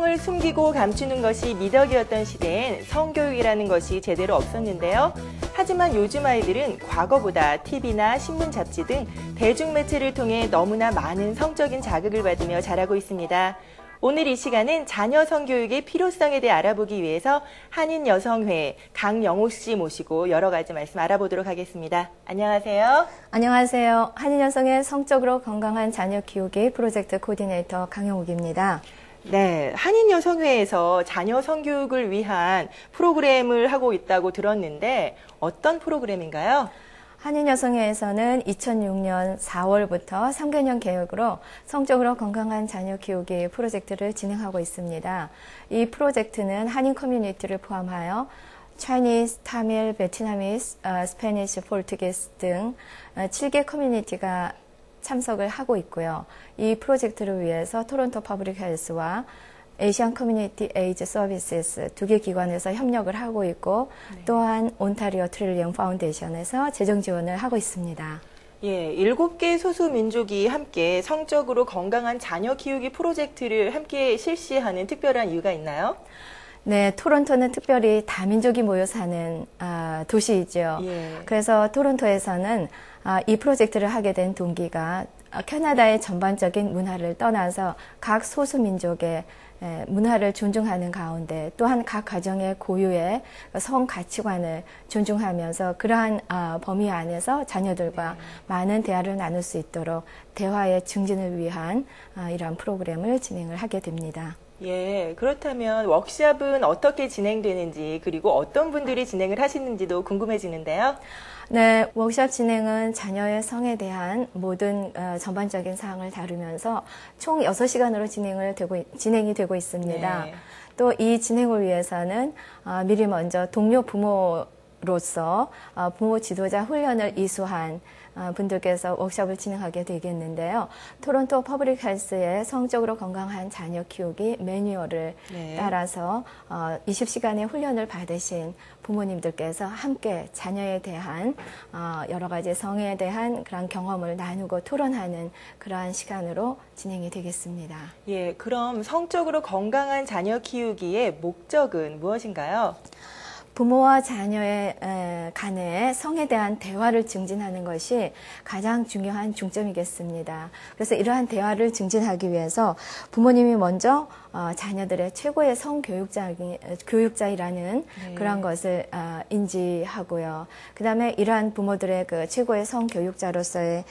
성을 숨기고 감추는 것이 미덕이었던 시대엔 성교육이라는 것이 제대로 없었는데요. 하지만 요즘 아이들은 과거보다 TV나 신문, 잡지 등 대중매체를 통해 너무나 많은 성적인 자극을 받으며 자라고 있습니다. 오늘 이 시간은 자녀 성교육의 필요성에 대해 알아보기 위해서 한인여성회 강영옥 씨 모시고 여러 가지 말씀 알아보도록 하겠습니다. 안녕하세요. 안녕하세요. 한인여성회 성적으로 건강한 자녀 키우기 프로젝트 코디네이터 강영옥입니다. 네, 한인여성회에서 자녀 성교육을 위한 프로그램을 하고 있다고 들었는데 어떤 프로그램인가요? 한인여성회에서는 2006년 4월부터 3개년 계획으로 성적으로 건강한 자녀 키우기 프로젝트를 진행하고 있습니다. 이 프로젝트는 한인 커뮤니티를 포함하여 Chinese, 타밀, 베트나미스, 스페니시, 포르투기스 등 7개 커뮤니티가 참석을 하고 있고요. 이 프로젝트를 위해서 토론토 퍼블릭 헬스와 에이시안 커뮤니티 에이즈 서비스에서 2개 기관에서 협력을 하고 있고 또한 온타리오 트릴리언 파운데이션에서 재정 지원을 하고 있습니다. 예, 7개 소수민족이 함께 성적으로 건강한 자녀 키우기 프로젝트를 함께 실시하는 특별한 이유가 있나요? 네, 토론토는 특별히 다민족이 모여 사는 도시이죠. 예. 그래서 토론토에서는 이 프로젝트를 하게 된 동기가 캐나다의 전반적인 문화를 떠나서 각 소수민족의 문화를 존중하는 가운데 또한 각 가정의 고유의 성 가치관을 존중하면서 그러한 범위 안에서 자녀들과 많은 대화를 나눌 수 있도록 대화의 증진을 위한 이러한 프로그램을 진행을 하게 됩니다. 예, 그렇다면 워크숍은 어떻게 진행되는지 그리고 어떤 분들이 진행을 하시는지도 궁금해지는데요. 네, 워크숍 진행은 자녀의 성에 대한 모든 전반적인 사항을 다루면서 총 6시간으로 진행이 되고 있습니다. 네. 또 이 진행을 위해서는 미리 먼저 동료 부모로서 부모 지도자 훈련을 이수한 분들께서 워크숍을 진행하게 되겠는데요. 토론토 퍼블릭 헬스의 성적으로 건강한 자녀 키우기 매뉴얼을 따라서 20시간의 훈련을 받으신 부모님들께서 함께 자녀에 대한 여러 가지 성에 대한 그런 경험을 나누고 토론하는 그러한 시간으로 진행이 되겠습니다. 예, 그럼 성적으로 건강한 자녀 키우기의 목적은 무엇인가요? 부모와 자녀의 간의 성에 대한 대화를 증진하는 것이 가장 중요한 중점이겠습니다. 그래서 이러한 대화를 증진하기 위해서 부모님이 먼저 자녀들의 최고의 성 교육자이라는 그런 것을 인지하고요. 그 다음에 이러한 부모들의 그 최고의 성 교육자로서의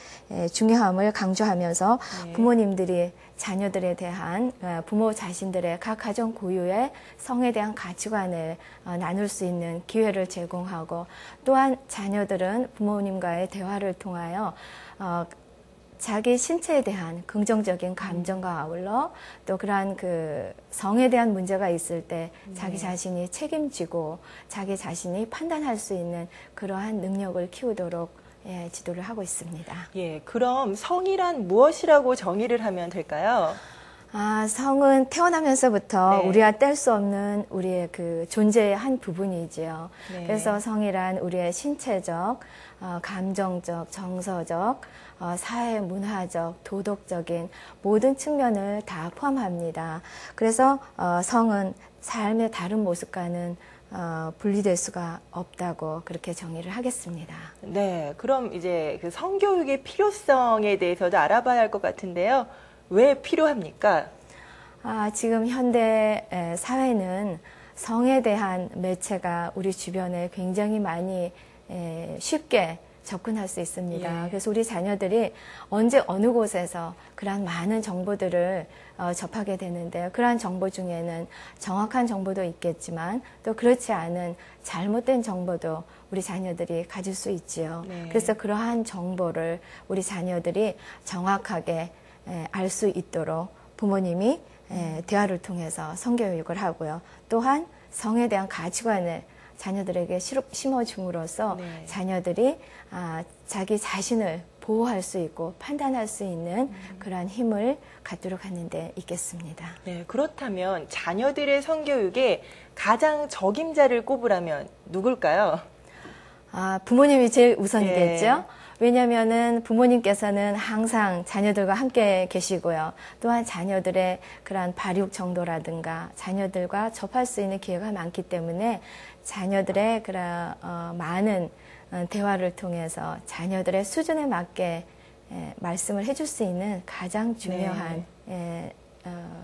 중요함을 강조하면서 부모님들이 자녀들에 대한 부모 자신들의 각 가정 고유의 성에 대한 가치관을 나눌 수 있는 기회를 제공하고 또한 자녀들은 부모님과의 대화를 통하여 자기 신체에 대한 긍정적인 감정과 아울러 또 그러한 그 성에 대한 문제가 있을 때 자기 자신이 책임지고 자기 자신이 판단할 수 있는 그러한 능력을 키우도록 지도를 하고 있습니다. 예, 그럼 성이란 무엇이라고 정의를 하면 될까요? 성은 태어나면서부터 우리가 뗄 수 없는 우리의 그 존재의 한 부분이지요. 그래서 성이란 우리의 신체적, 감정적, 정서적, 사회, 문화적, 도덕적인 모든 측면을 다 포함합니다. 그래서 성은 삶의 다른 모습과는 분리될 수가 없다고 그렇게 정의를 하겠습니다. 네, 그럼 이제 그 성교육의 필요성에 대해서도 알아봐야 할 것 같은데요. 왜 필요합니까? 지금 현대 사회는 성에 대한 매체가 우리 주변에 굉장히 많이 쉽게 접근할 수 있습니다. 그래서 우리 자녀들이 언제 어느 곳에서 그러한 많은 정보들을 접하게 되는데요. 그러한 정보 중에는 정확한 정보도 있겠지만 또 그렇지 않은 잘못된 정보도 우리 자녀들이 가질 수 있지요. 그래서 그러한 정보를 우리 자녀들이 정확하게 알 수 있도록 부모님이 대화를 통해서 성교육을 하고요. 또한 성에 대한 가치관을 자녀들에게 심어줌으로써 자녀들이 자기 자신을 보호할 수 있고 판단할 수 있는 그러한 힘을 갖도록 하는 데 있겠습니다. 네, 그렇다면 자녀들의 성교육에 가장 적임자를 꼽으라면 누굴까요? 부모님이 제일 우선이겠죠. 왜냐면은 부모님께서는 항상 자녀들과 함께 계시고요. 또한 자녀들의 그러한 발육 정도라든가 자녀들과 접할 수 있는 기회가 많기 때문에 자녀들의 그런 많은 대화를 통해서 자녀들의 수준에 맞게 말씀을 해줄 수 있는 가장 중요한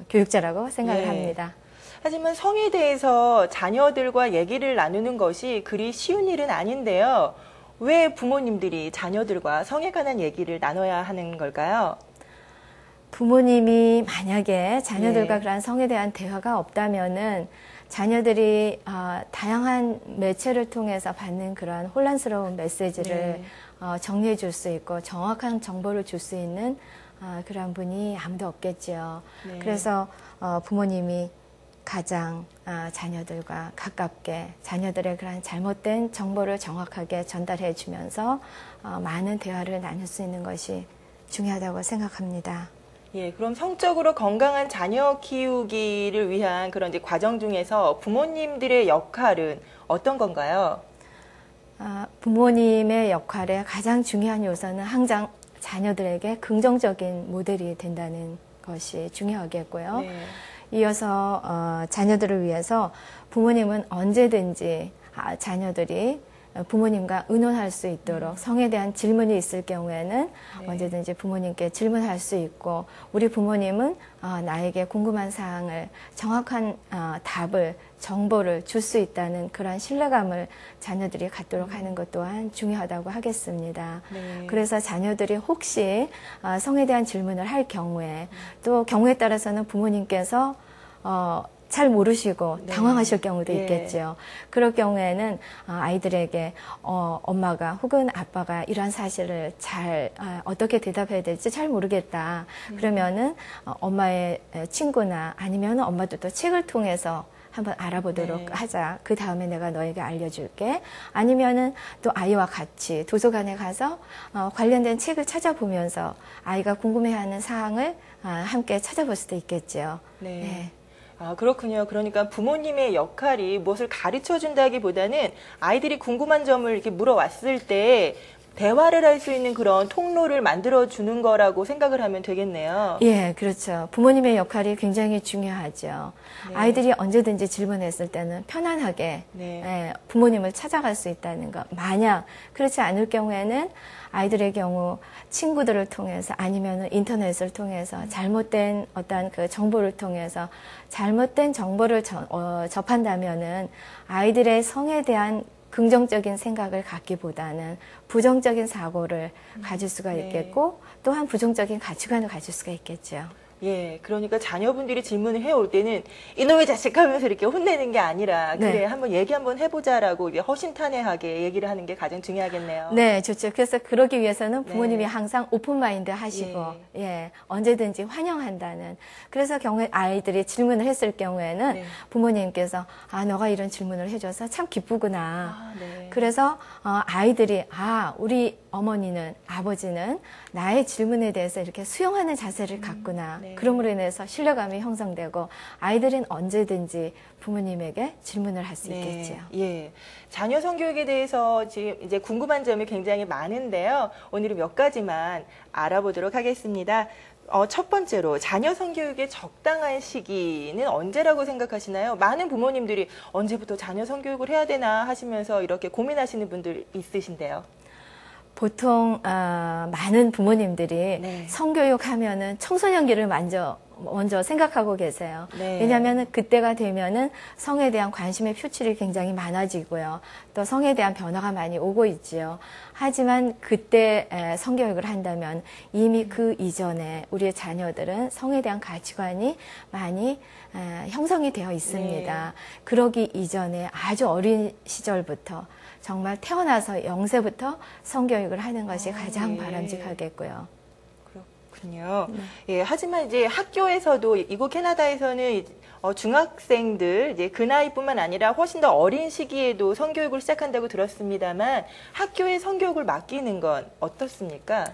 교육자라고 생각을 합니다. 하지만 성에 대해서 자녀들과 얘기를 나누는 것이 그리 쉬운 일은 아닌데요. 왜 부모님들이 자녀들과 성에 관한 얘기를 나눠야 하는 걸까요? 부모님이 만약에 자녀들과 그러한 성에 대한 대화가 없다면은 자녀들이 다양한 매체를 통해서 받는 그러한 혼란스러운 메시지를 정리해 줄 수 있고 정확한 정보를 줄 수 있는 그러한 분이 아무도 없겠지요. 그래서 부모님이 가장 자녀들과 가깝게 자녀들의 그런 잘못된 정보를 정확하게 전달해 주면서 많은 대화를 나눌 수 있는 것이 중요하다고 생각합니다. 예, 그럼 성적으로 건강한 자녀 키우기를 위한 그런 이제 과정 중에서 부모님들의 역할은 어떤 건가요? 부모님의 역할의 가장 중요한 요소는 항상 자녀들에게 긍정적인 모델이 된다는 것이 중요하겠고요. 이어서 자녀들을 위해서 부모님은 언제든지 자녀들이 부모님과 의논할 수 있도록 성에 대한 질문이 있을 경우에는 언제든지 부모님께 질문할 수 있고 우리 부모님은 나에게 궁금한 사항을 정확한 정보를 줄 수 있다는 그런 신뢰감을 자녀들이 갖도록 하는 것 또한 중요하다고 하겠습니다. 그래서 자녀들이 혹시 성에 대한 질문을 할 경우에 또 경우에 따라서는 부모님께서 잘 모르시고 당황하실 경우도 있겠죠. 그럴 경우에는 아이들에게 엄마가 혹은 아빠가 이러한 사실을 어떻게 대답해야 될지 잘 모르겠다. 그러면은 엄마의 친구나 아니면 엄마도 또 책을 통해서 한번 알아보도록 하자. 그 다음에 내가 너에게 알려줄게. 아니면은 또 아이와 같이 도서관에 가서 관련된 책을 찾아보면서 아이가 궁금해하는 사항을 함께 찾아볼 수도 있겠죠. 그렇군요. 그러니까 부모님의 역할이 무엇을 가르쳐 준다기보다는 아이들이 궁금한 점을 이렇게 물어왔을 때 대화를 할 수 있는 그런 통로를 만들어 주는 거라고 생각을 하면 되겠네요. 예, 그렇죠. 부모님의 역할이 굉장히 중요하죠. 아이들이 언제든지 질문했을 때는 편안하게 부모님을 찾아갈 수 있다는 것. 만약 그렇지 않을 경우에는 아이들의 경우 친구들을 통해서 아니면 인터넷을 통해서 잘못된 어떤 그 정보를 통해서 잘못된 정보를 접한다면은 아이들의 성에 대한 긍정적인 생각을 갖기보다는 부정적인 사고를 가질 수가 있겠고 또한 부정적인 가치관을 가질 수가 있겠죠. 예, 그러니까 자녀분들이 질문을 해올 때는 이놈의 자식 하면서 이렇게 혼내는 게 아니라 그래 한번 얘기 한번 해보자라고 이게 허심탄회하게 얘기를 하는 게 가장 중요하겠네요. 네, 좋죠. 그래서 그러기 위해서는 부모님이 항상 오픈마인드 하시고 언제든지 환영한다는. 그래서 경우에 아이들이 질문을 했을 경우에는 부모님께서 너가 이런 질문을 해줘서 참 기쁘구나. 그래서 아이들이 우리 어머니는 아버지는 나의 질문에 대해서 이렇게 수용하는 자세를 갖구나. 그럼으로 인해서 신뢰감이 형성되고 아이들은 언제든지 부모님에게 질문을 할 수 있겠죠. 예. 자녀 성교육에 대해서 지금 이제 궁금한 점이 굉장히 많은데요. 오늘은 몇 가지만 알아보도록 하겠습니다. 첫 번째로 자녀 성교육의 적당한 시기는 언제라고 생각하시나요? 많은 부모님들이 언제부터 자녀 성교육을 해야 되나 하시면서 이렇게 고민하시는 분들 있으신데요. 보통 많은 부모님들이 성교육 하면은 청소년기를 먼저 생각하고 계세요. 왜냐하면 그때가 되면은 성에 대한 관심의 표출이 굉장히 많아지고요. 또 성에 대한 변화가 많이 오고 있지요. 하지만 그때 성교육을 한다면 이미 그 이전에 우리의 자녀들은 성에 대한 가치관이 많이 형성이 되어 있습니다. 그러기 이전에 아주 어린 시절부터 정말 태어나서 0세부터 성교육을 하는 것이 가장 바람직하겠고요. 그렇군요. 예, 하지만 이제 학교에서도 이곳 캐나다에서는 중학생들 이제 그 나이뿐만 아니라 훨씬 더 어린 시기에도 성교육을 시작한다고 들었습니다만 학교에 성교육을 맡기는 건 어떻습니까?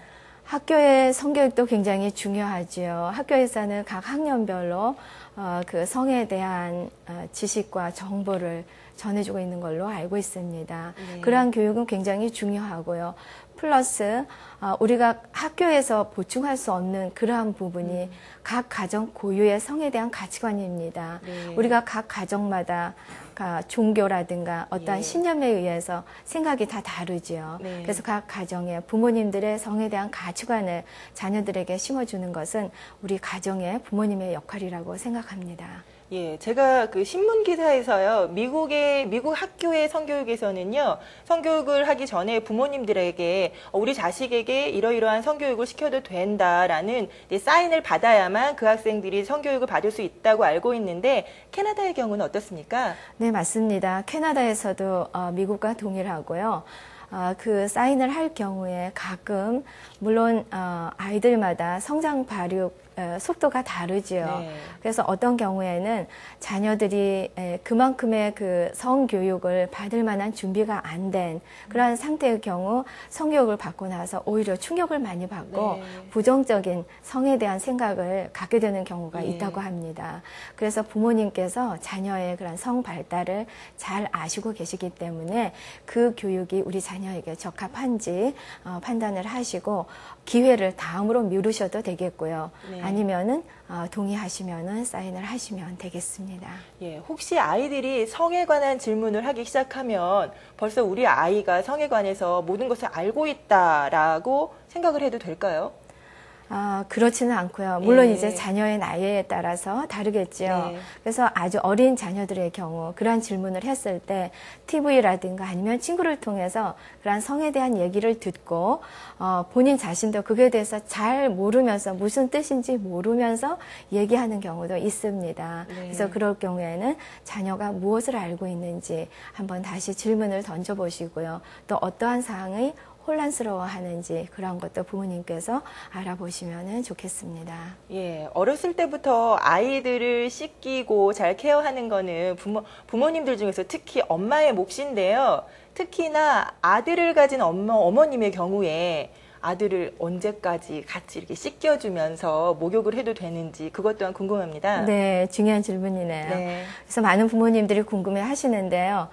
학교의 성교육도 굉장히 중요하지요. 학교에서는 각 학년별로 그 성에 대한 지식과 정보를 전해주고 있는 걸로 알고 있습니다. 그러한 교육은 굉장히 중요하고요. 플러스 우리가 학교에서 보충할 수 없는 그러한 부분이 각 가정 고유의 성에 대한 가치관입니다. 네. 우리가 각 가정마다 종교라든가 어떠한 예. 신념에 의해서 생각이 다 다르지요. 네. 그래서 각 가정의 부모님들의 성에 대한 가치관을 자녀들에게 심어주는 것은 우리 가정의 부모님의 역할이라고 생각합니다. 예, 제가 그 신문 기사에서요, 미국 학교의 성교육에서는요, 성교육을 하기 전에 부모님들에게 우리 자식에게 이러이러한 성교육을 시켜도 된다라는 사인을 받아야만 그 학생들이 성교육을 받을 수 있다고 알고 있는데, 캐나다의 경우는 어떻습니까? 네, 맞습니다. 캐나다에서도 미국과 동일하고요. 그 사인을 할 경우에 가끔 물론 아이들마다 성장 발육 속도가 다르지요. 네. 그래서 어떤 경우에는 자녀들이 그만큼의 그 성교육을 받을 만한 준비가 안 된 그러한 상태의 경우 성교육을 받고 나서 오히려 충격을 많이 받고 네. 부정적인 성에 대한 생각을 갖게 되는 경우가 예. 있다고 합니다. 그래서 부모님께서 자녀의 그런 성 발달을 잘 아시고 계시기 때문에 그 교육이 우리 자녀에게 적합한지 판단을 하시고 기회를 다음으로 미루셔도 되겠고요. 네. 아니면은 동의하시면은 사인을 하시면 되겠습니다. 예, 혹시 아이들이 성에 관한 질문을 하기 시작하면 벌써 우리 아이가 성에 관해서 모든 것을 알고 있다라고 생각을 해도 될까요? 그렇지는 않고요. 물론 예. 이제 자녀의 나이에 따라서 다르겠지요. 네. 그래서 아주 어린 자녀들의 경우 그러한 질문을 했을 때 TV라든가 아니면 친구를 통해서 그러한 성에 대한 얘기를 듣고 본인 자신도 그거에 대해서 잘 모르면서 무슨 뜻인지 모르면서 얘기하는 경우도 있습니다. 네. 그래서 그럴 경우에는 자녀가 무엇을 알고 있는지 한번 다시 질문을 던져보시고요. 또 어떠한 사항이 혼란스러워하는지 그런 것도 부모님께서 알아보시면 좋겠습니다. 예, 어렸을 때부터 아이들을 씻기고 잘 케어하는 거는 부모님들 중에서 특히 엄마의 몫인데요. 특히나 아들을 가진 어머님의 경우에 아들을 언제까지 같이 이렇게 씻겨주면서 목욕을 해도 되는지 그것 또한 궁금합니다. 네, 중요한 질문이네요. 네. 그래서 많은 부모님들이 궁금해 하시는데요.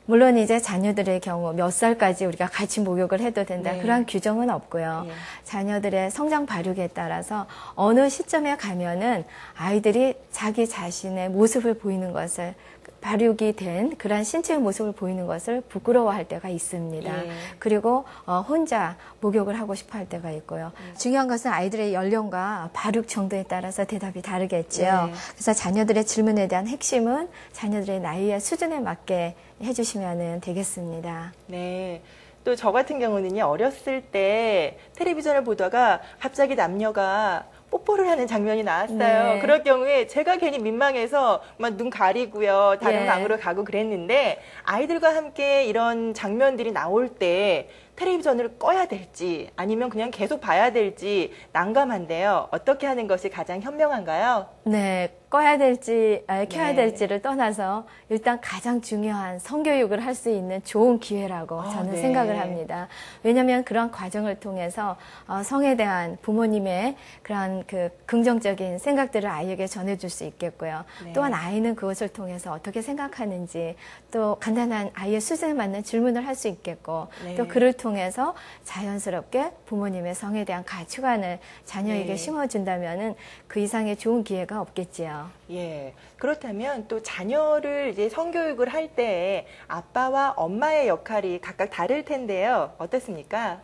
물론 이제 자녀들의 경우 몇 살까지 우리가 같이 목욕을 해도 된다. 네. 그런 규정은 없고요. 예. 자녀들의 성장 발육에 따라서 어느 시점에 가면은 아이들이 자기 자신의 모습을 보이는 것을 발육이 된 그런 신체의 모습을 보이는 것을 부끄러워할 때가 있습니다. 예. 그리고 혼자 목욕을 하고 싶어 할 때가 있고요. 중요한 것은 아이들의 연령과 발육 정도에 따라서 대답이 다르겠죠. 네. 그래서 자녀들의 질문에 대한 핵심은 자녀들의 나이의 수준에 맞게 해주시면 되겠습니다. 네. 또 저 같은 경우는요, 어렸을 때 텔레비전을 보다가 갑자기 남녀가 뽀뽀를 하는 장면이 나왔어요. 네. 그럴 경우에 제가 괜히 민망해서 막 눈 가리고요, 다른 예. 방으로 가고 그랬는데 아이들과 함께 이런 장면들이 나올 때 텔레비전을 꺼야 될지 아니면 그냥 계속 봐야 될지 난감한데요. 어떻게 하는 것이 가장 현명한가요? 네, 꺼야 될지 켜야 네. 될지를 떠나서 일단 가장 중요한 성교육을 할 수 있는 좋은 기회라고 저는 네. 생각을 합니다. 왜냐하면 그런 과정을 통해서 성에 대한 부모님의 그런 그 긍정적인 생각들을 아이에게 전해줄 수 있겠고요. 네. 또한 아이는 그것을 통해서 어떻게 생각하는지 또 간단한 아이의 수준에 맞는 질문을 할 수 있겠고 네. 또 그를 통해서 자연스럽게 부모님의 성에 대한 가치관을 자녀에게 네. 심어준다면은 그 이상의 좋은 기회가 없겠지요. 예. 그렇다면 또 자녀를 이제 성교육을 할 때 아빠와 엄마의 역할이 각각 다를 텐데요. 어떻습니까?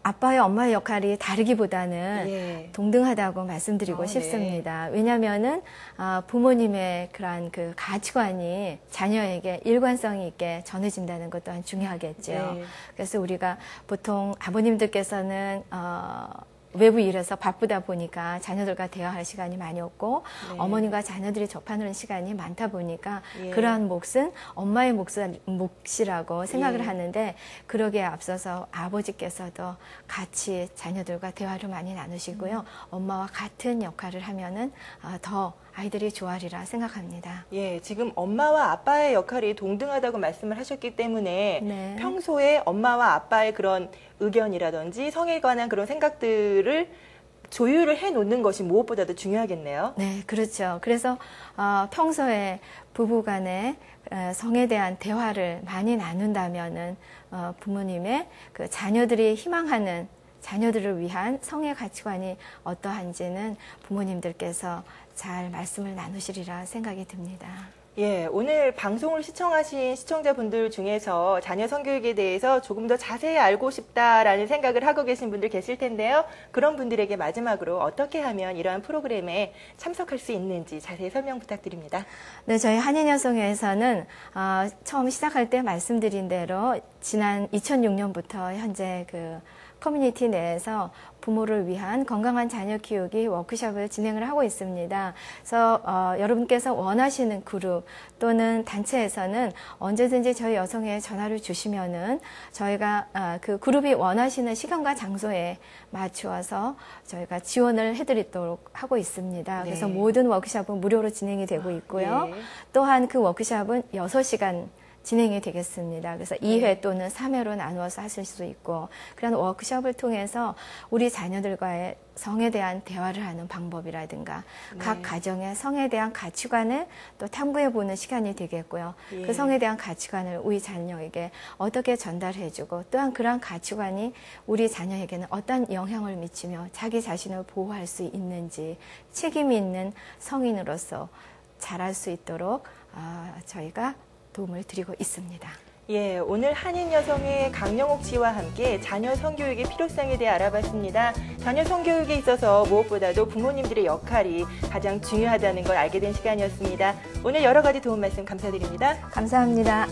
아빠의 엄마의 역할이 다르기보다는 예. 동등하다고 말씀드리고 네. 싶습니다. 왜냐하면은 부모님의 그러한 그 가치관이 자녀에게 일관성이 있게 전해진다는 것 또한 중요하겠죠. 네. 그래서 우리가 보통 아버님들께서는 외부 일에서 바쁘다 보니까 자녀들과 대화할 시간이 많이 없고 네. 어머님과 자녀들이 접하는 시간이 많다 보니까 예. 그러한 몫은 엄마의 몫이라고 생각을 예. 하는데 그러기에 앞서서 아버지께서도 같이 자녀들과 대화를 많이 나누시고요. 엄마와 같은 역할을 하면은 더 아이들이 좋아하리라 생각합니다. 예, 지금 엄마와 아빠의 역할이 동등하다고 말씀을 하셨기 때문에 네. 평소에 엄마와 아빠의 그런 의견이라든지 성에 관한 그런 생각들을 조율을 해놓는 것이 무엇보다도 중요하겠네요. 네, 그렇죠. 그래서 평소에 부부간에 성에 대한 대화를 많이 나눈다면은 부모님의 그 자녀들이 희망하는 자녀들을 위한 성의 가치관이 어떠한지는 부모님들께서 잘 말씀을 나누시리라 생각이 듭니다. 예, 오늘 방송을 시청하신 시청자분들 중에서 자녀 성교육에 대해서 조금 더 자세히 알고 싶다라는 생각을 하고 계신 분들 계실 텐데요. 그런 분들에게 마지막으로 어떻게 하면 이러한 프로그램에 참석할 수 있는지 자세히 설명 부탁드립니다. 네, 저희 한인여성회에서는 처음 시작할 때 말씀드린 대로 지난 2006년부터 현재 그 커뮤니티 내에서 부모를 위한 건강한 자녀 키우기 워크숍을 진행을 하고 있습니다. 그래서 여러분께서 원하시는 그룹 또는 단체에서는 언제든지 저희 여성회에 전화를 주시면은 저희가 그 그룹이 원하시는 시간과 장소에 맞추어서 저희가 지원을 해드리도록 하고 있습니다. 그래서 네. 모든 워크숍은 무료로 진행이 되고 있고요. 네. 또한 그 워크숍은 6시간 진행이 되겠습니다. 그래서 2회 또는 3회로 나누어서 하실 수 있고, 그런 워크숍을 통해서 우리 자녀들과의 성에 대한 대화를 하는 방법이라든가 각 가정의 성에 대한 가치관을 또 탐구해보는 시간이 되겠고요. 예. 그 성에 대한 가치관을 우리 자녀에게 어떻게 전달해주고, 또한 그러한 가치관이 우리 자녀에게는 어떤 영향을 미치며 자기 자신을 보호할 수 있는지 책임이 있는 성인으로서 자랄 수 있도록 저희가 도움을 드리고 있습니다. 예, 오늘 한인여성회 강영옥 씨와 함께 자녀 성교육의 필요성에 대해 알아봤습니다. 자녀 성교육에 있어서 무엇보다도 부모님들의 역할이 가장 중요하다는 걸 알게 된 시간이었습니다. 오늘 여러 가지 도움 말씀 감사드립니다. 감사합니다.